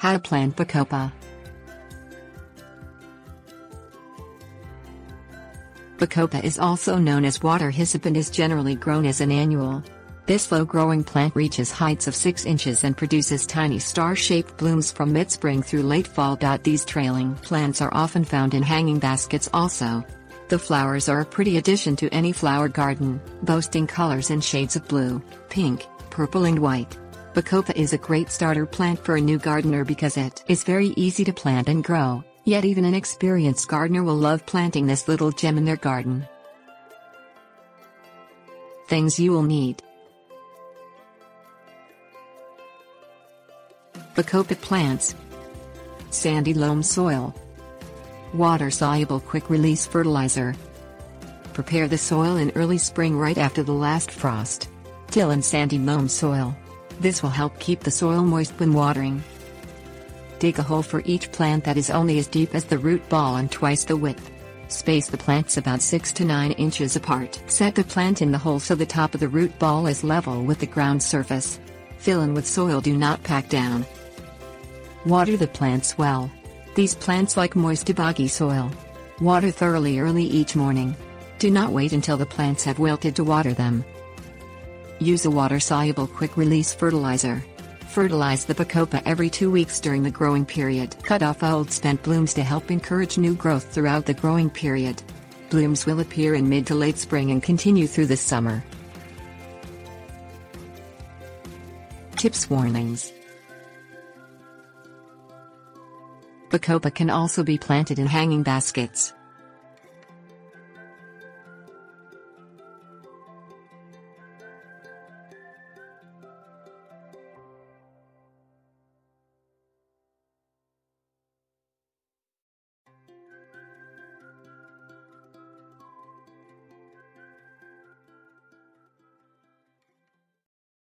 How to plant Bacopa. Bacopa is also known as water hyssop and is generally grown as an annual. This low-growing plant reaches heights of 6 inches and produces tiny star-shaped blooms from mid-spring through late fall.These trailing plants are often found in hanging baskets also. The flowers are a pretty addition to any flower garden, boasting colors and shades of blue, pink, purple and white. Bacopa is a great starter plant for a new gardener because it is very easy to plant and grow, yet even an experienced gardener will love planting this little gem in their garden. Things you will need. Bacopa plants. Sandy loam soil. Water-soluble quick-release fertilizer. Prepare the soil in early spring right after the last frost. Till in sandy loam soil. This will help keep the soil moist when watering. Dig a hole for each plant that is only as deep as the root ball and twice the width. Space the plants about 6 to 9 inches apart. Set the plant in the hole so the top of the root ball is level with the ground surface. Fill in with soil, do not pack down. Water the plants well. These plants like moist to boggy soil. Water thoroughly early each morning. Do not wait until the plants have wilted to water them. Use a water-soluble quick-release fertilizer. Fertilize the Bacopa every 2 weeks during the growing period. Cut off old spent blooms to help encourage new growth throughout the growing period. Blooms will appear in mid to late spring and continue through the summer. Tips warnings. Bacopa can also be planted in hanging baskets.